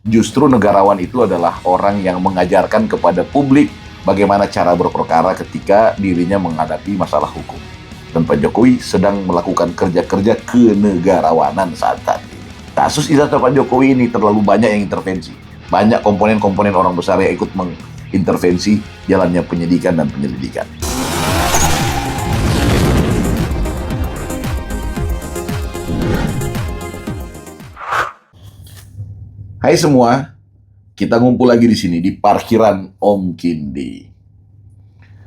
Justru negarawan itu adalah orang yang mengajarkan kepada publik bagaimana cara berperkara ketika dirinya menghadapi masalah hukum. Dan Pak Jokowi sedang melakukan kerja-kerja kenegarawanan saat ini. Kasus ijazah Pak Jokowi ini terlalu banyak yang intervensi. Banyak komponen-komponen orang besar yang ikut mengintervensi jalannya penyidikan dan penyelidikan. Hai semua, kita ngumpul lagi di sini di parkiran Om Kindi.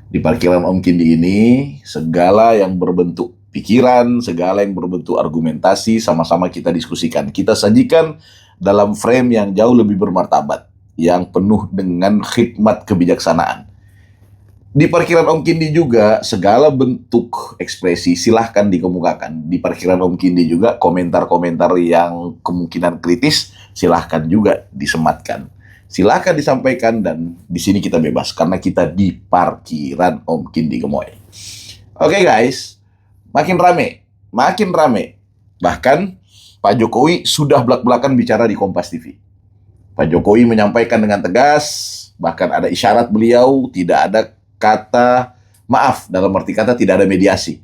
Di parkiran Om Kindi ini, segala yang berbentuk pikiran, segala yang berbentuk argumentasi, sama-sama kita diskusikan. Kita sajikan dalam frame yang jauh lebih bermartabat, yang penuh dengan khidmat kebijaksanaan. Di parkiran Om Kindi juga, segala bentuk ekspresi silahkan dikemukakan. Di parkiran Om Kindi juga, komentar-komentar yang kemungkinan kritis silahkan juga disematkan. Silahkan disampaikan dan di sini kita bebas karena kita di parkiran Om Kindi Gemoy. Oke guys, makin rame, makin rame. Bahkan Pak Jokowi sudah belak-belakan bicara di Kompas TV. Pak Jokowi menyampaikan dengan tegas, bahkan ada isyarat beliau tidak ada kata maaf, dalam arti kata tidak ada mediasi.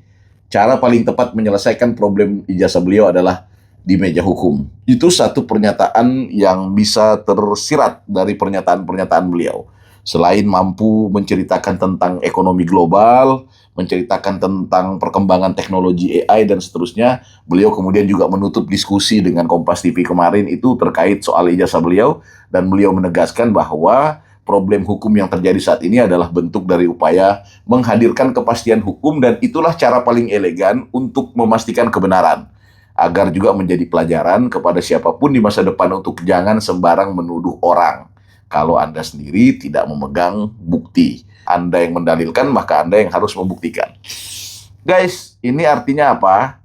Cara paling tepat menyelesaikan problem ijazah beliau adalah di meja hukum. Itu satu pernyataan yang bisa tersirat dari pernyataan-pernyataan beliau. Selain mampu menceritakan tentang ekonomi global, menceritakan tentang perkembangan teknologi AI dan seterusnya, beliau kemudian juga menutup diskusi dengan Kompas TV kemarin itu terkait soal ijazah beliau, dan beliau menegaskan bahwa problem hukum yang terjadi saat ini adalah bentuk dari upaya menghadirkan kepastian hukum dan itulah cara paling elegan untuk memastikan kebenaran. Agar juga menjadi pelajaran kepada siapapun di masa depan untuk jangan sembarang menuduh orang. Kalau Anda sendiri tidak memegang bukti. Anda yang mendalilkan, maka Anda yang harus membuktikan. Guys, ini artinya apa?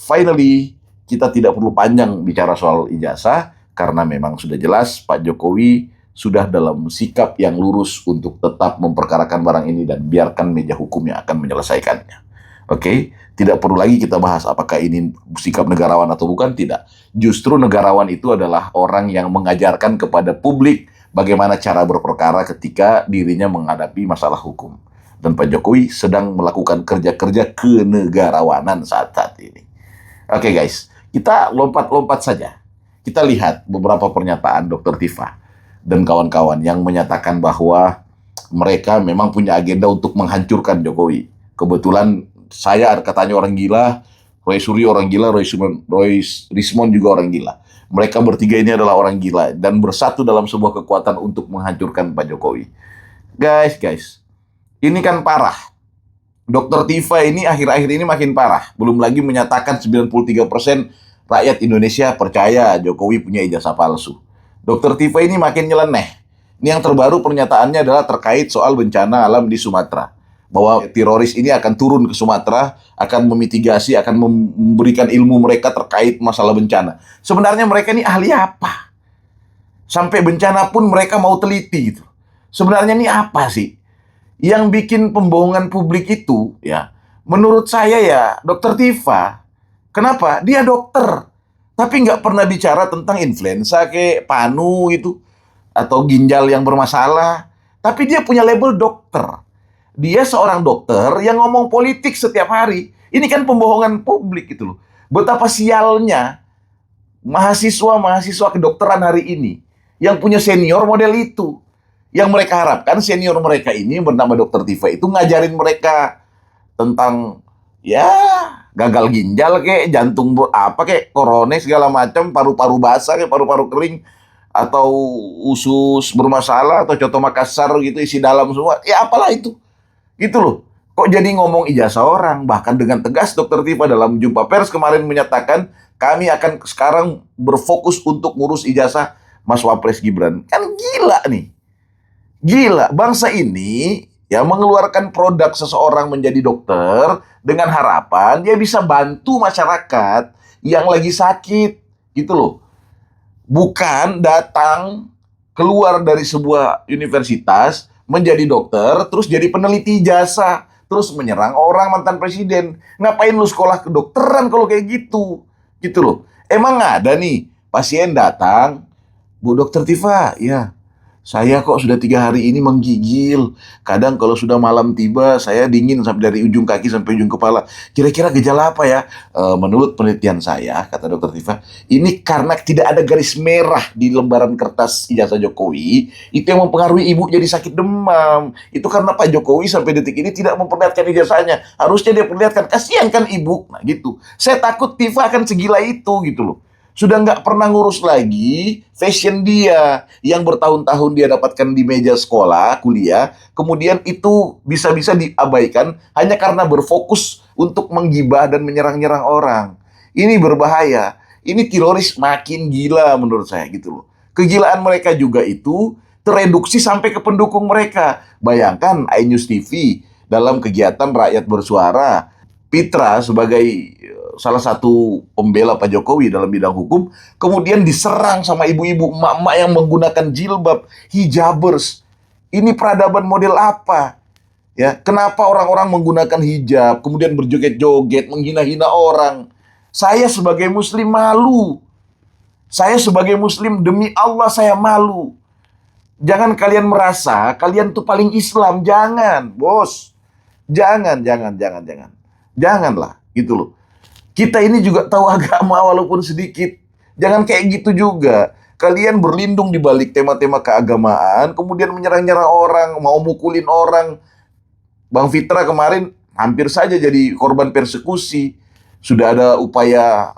Finally, kita tidak perlu panjang bicara soal ijazah, karena memang sudah jelas Pak Jokowi sudah dalam sikap yang lurus untuk tetap memperkarakan barang ini dan biarkan meja hukum yang akan menyelesaikannya. Oke, tidak perlu lagi kita bahas apakah ini sikap negarawan atau bukan, tidak. Justru negarawan itu adalah orang yang mengajarkan kepada publik bagaimana cara berperkara ketika dirinya menghadapi masalah hukum. Dan Pak Jokowi sedang melakukan kerja-kerja kenegarawanan saat ini. Oke guys, kita lompat-lompat saja. Kita lihat beberapa pernyataan Dr. Tifa dan kawan-kawan yang menyatakan bahwa mereka memang punya agenda untuk menghancurkan Jokowi. Kebetulan saya katanya orang gila, Roy Suryo orang gila, Roy Rismon juga orang gila. Mereka bertiga ini adalah orang gila dan bersatu dalam sebuah kekuatan untuk menghancurkan Pak Jokowi. Guys, ini kan parah. Dr. Tifa ini akhir-akhir ini makin parah. Belum lagi menyatakan 93% rakyat Indonesia percaya Jokowi punya ijazah palsu. Dr. Tifa ini makin nyeleneh. Ini yang terbaru pernyataannya adalah terkait soal bencana alam di Sumatera. Bahwa teroris ini akan turun ke Sumatera, akan memitigasi, akan memberikan ilmu mereka terkait masalah bencana. Sebenarnya mereka ini ahli apa? Sampai bencana pun mereka mau teliti gitu. Sebenarnya ini apa sih? Yang bikin pembohongan publik itu, ya, menurut saya ya, Dr. Tifa. Kenapa? Dia dokter. Tapi nggak pernah bicara tentang influenza kayak panu gitu. Atau ginjal yang bermasalah. Tapi dia punya label dokter. Dia seorang dokter yang ngomong politik setiap hari. Ini kan pembohongan publik gitu loh. Betapa sialnya mahasiswa-mahasiswa kedokteran hari ini yang punya senior model itu. Yang mereka harapkan senior mereka ini bernama Dr. Tifa itu ngajarin mereka tentang ya gagal ginjal kayak jantung apa kayak korone segala macam, paru-paru basah kayak paru-paru kering atau usus bermasalah atau coto Makassar gitu isi dalam semua. Ya apalah itu. Gitu loh. Kok jadi ngomong ijazah orang? Bahkan dengan tegas Dr. Tifa dalam jumpa pers kemarin menyatakan, kami akan sekarang berfokus untuk ngurus ijazah Mas Wapres Gibran. Kan gila nih. Gila. Bangsa ini ya mengeluarkan produk seseorang menjadi dokter dengan harapan dia bisa bantu masyarakat yang lagi sakit. Gitu loh. Bukan datang keluar dari sebuah universitas menjadi dokter, terus jadi peneliti jasa, terus menyerang orang mantan presiden. Ngapain lu sekolah kedokteran kalau kayak gitu? Gitu loh. Emang ada nih pasien datang, Bu Dokter Tifa, ya, saya kok sudah 3 hari ini menggigil. Kadang kalau sudah malam tiba, saya dingin sampai dari ujung kaki sampai ujung kepala. Kira-kira gejala apa ya? Menurut penelitian saya, kata Dokter Tifa, ini karena tidak ada garis merah di lembaran kertas ijazah Jokowi, itu yang mempengaruhi ibu jadi sakit demam. Itu karena Pak Jokowi sampai detik ini tidak memperlihatkan ijazahnya. Harusnya dia perlihatkan, kasihan kan ibu. Nah gitu. Saya takut Tifa akan segila itu gitu loh. Sudah nggak pernah ngurus lagi fashion dia yang bertahun-tahun dia dapatkan di meja sekolah, kuliah, kemudian itu bisa-bisa diabaikan hanya karena berfokus untuk menggibah dan menyerang-nyerang orang. Ini berbahaya. Ini teroris makin gila menurut saya gitu loh. Kegilaan mereka juga itu tereduksi sampai ke pendukung mereka. Bayangkan iNews TV dalam kegiatan rakyat bersuara, Pitra sebagai salah satu pembela Pak Jokowi dalam bidang hukum, kemudian diserang sama ibu-ibu emak-emak yang menggunakan jilbab, hijabers. Ini peradaban model apa? Ya, kenapa orang-orang menggunakan hijab, kemudian berjoget-joget, menghina-hina orang? Saya sebagai muslim malu. Saya sebagai muslim demi Allah saya malu. Jangan kalian merasa kalian tuh paling Islam, jangan, bos. Jangan. Janganlah, gitu loh. Kita ini juga tahu agama walaupun sedikit. Jangan kayak gitu juga. Kalian berlindung di balik tema-tema keagamaan, kemudian menyerang-nyerang orang, mau mukulin orang. Bang Fitra kemarin hampir saja jadi korban persekusi. Sudah ada upaya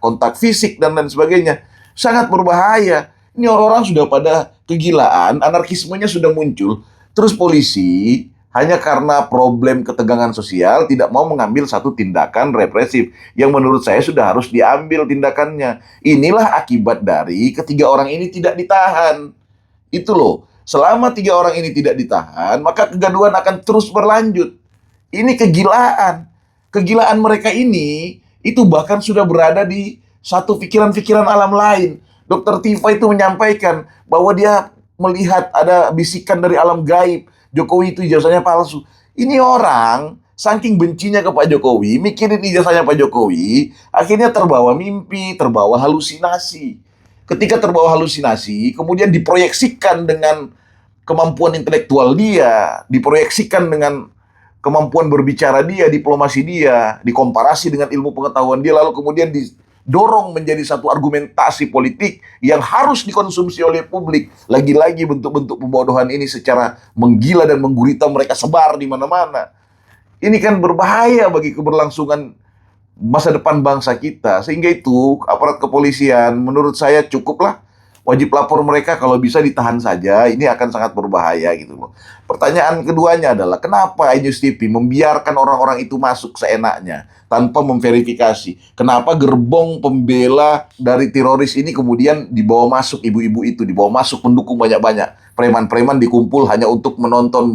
kontak fisik dan lain sebagainya. Sangat berbahaya. Ini orang-orang sudah pada kegilaan, anarkismenya sudah muncul. Terus polisi hanya karena problem ketegangan sosial tidak mau mengambil satu tindakan represif yang menurut saya sudah harus diambil tindakannya. Inilah akibat dari ketiga orang ini tidak ditahan. Itu loh. Selama 3 orang ini tidak ditahan, maka kegaduhan akan terus berlanjut. Ini kegilaan. Kegilaan mereka ini itu bahkan sudah berada di satu pikiran-pikiran alam lain. Dokter Tifa itu menyampaikan bahwa dia melihat ada bisikan dari alam gaib. Jokowi itu ijazahnya palsu. Ini orang saking bencinya ke Pak Jokowi, mikirin ijazahnya Pak Jokowi, akhirnya terbawa mimpi, terbawa halusinasi. Ketika terbawa halusinasi, kemudian diproyeksikan dengan kemampuan intelektual dia, diproyeksikan dengan kemampuan berbicara dia, diplomasi dia, dikomparasi dengan ilmu pengetahuan dia, lalu kemudian dorong menjadi satu argumentasi politik yang harus dikonsumsi oleh publik. Lagi-lagi bentuk-bentuk pembodohan ini secara menggila dan menggurita mereka sebar di mana-mana. Ini kan berbahaya bagi keberlangsungan masa depan bangsa kita. Sehingga itu aparat kepolisian menurut saya cukuplah wajib lapor mereka kalau bisa ditahan saja. Ini akan sangat berbahaya gitu loh. Pertanyaan keduanya adalah kenapa iNews TV membiarkan orang-orang itu masuk seenaknya tanpa memverifikasi? Kenapa gerbong pembela dari teroris ini kemudian dibawa masuk ibu-ibu itu, dibawa masuk pendukung banyak-banyak. Preman-preman dikumpul hanya untuk menonton,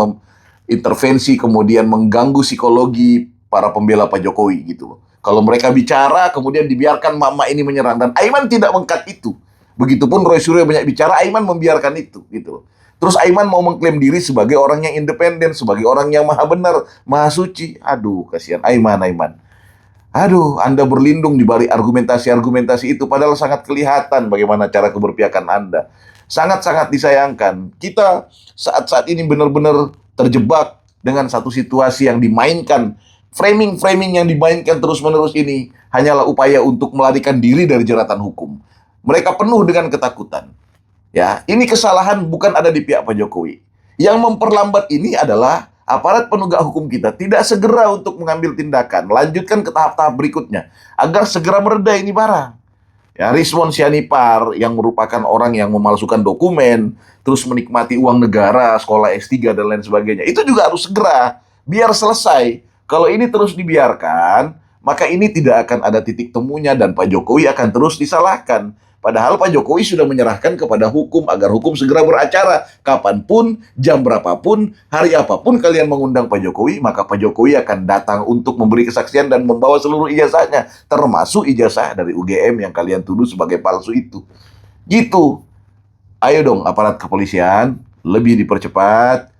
intervensi, kemudian mengganggu psikologi para pembela Pak Jokowi gitu loh. Kalau mereka bicara, kemudian dibiarkan mama ini menyerang. Dan Aiman tidak mengkat itu. Begitupun Roy Suryo banyak bicara, Aiman membiarkan itu gitu loh. Terus Aiman mau mengklaim diri sebagai orang yang independen, sebagai orang yang maha benar, maha suci. Aduh, kasihan Aiman. Aduh, Anda berlindung di balik argumentasi-argumentasi itu, padahal sangat kelihatan bagaimana cara keberpihakan Anda. Sangat-sangat disayangkan. Kita saat-saat ini benar-benar terjebak dengan satu situasi yang dimainkan. Framing-framing yang dimainkan terus-menerus ini hanyalah upaya untuk melarikan diri dari jeratan hukum. Mereka penuh dengan ketakutan. Ya, ini kesalahan bukan ada di pihak Pak Jokowi. Yang memperlambat ini adalah aparat penegak hukum kita tidak segera untuk mengambil tindakan, lanjutkan ke tahap-tahap berikutnya agar segera mereda ini barang. Ya, Rizwan Syahipar yang merupakan orang yang memalsukan dokumen, terus menikmati uang negara, sekolah S3 dan lain sebagainya. Itu juga harus segera biar selesai. Kalau ini terus dibiarkan, maka ini tidak akan ada titik temunya dan Pak Jokowi akan terus disalahkan. Padahal Pak Jokowi sudah menyerahkan kepada hukum agar hukum segera beracara. Kapanpun, jam berapapun, hari apapun kalian mengundang Pak Jokowi, maka Pak Jokowi akan datang untuk memberi kesaksian dan membawa seluruh ijazahnya. Termasuk ijazah dari UGM yang kalian tuduh sebagai palsu itu. Gitu. Ayo dong aparat kepolisian, lebih dipercepat.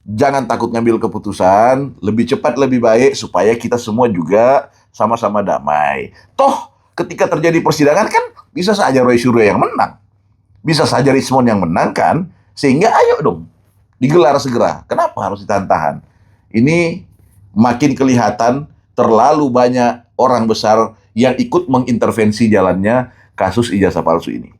Jangan takut ngambil keputusan. Lebih cepat lebih baik supaya kita semua juga sama-sama damai. Toh ketika terjadi persidangan kan bisa saja Roy Suryo yang menang. Bisa saja Richmond yang menang kan, sehingga ayo dong digelar segera. Kenapa harus ditahan-tahan? Ini makin kelihatan terlalu banyak orang besar yang ikut mengintervensi jalannya kasus ijazah palsu ini.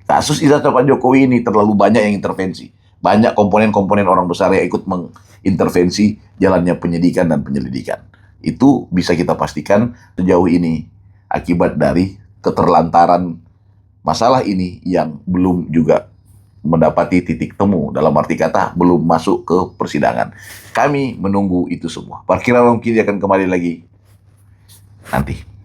Kasus ijazah Pak Jokowi ini terlalu banyak yang intervensi. Banyak komponen-komponen orang besar yang ikut mengintervensi jalannya penyidikan dan penyelidikan. Itu bisa kita pastikan sejauh ini akibat dari keterlantaran masalah ini yang belum juga mendapati titik temu, dalam arti kata belum masuk ke persidangan. Kami menunggu itu semua. Parkiran Om Kindi akan kembali lagi nanti.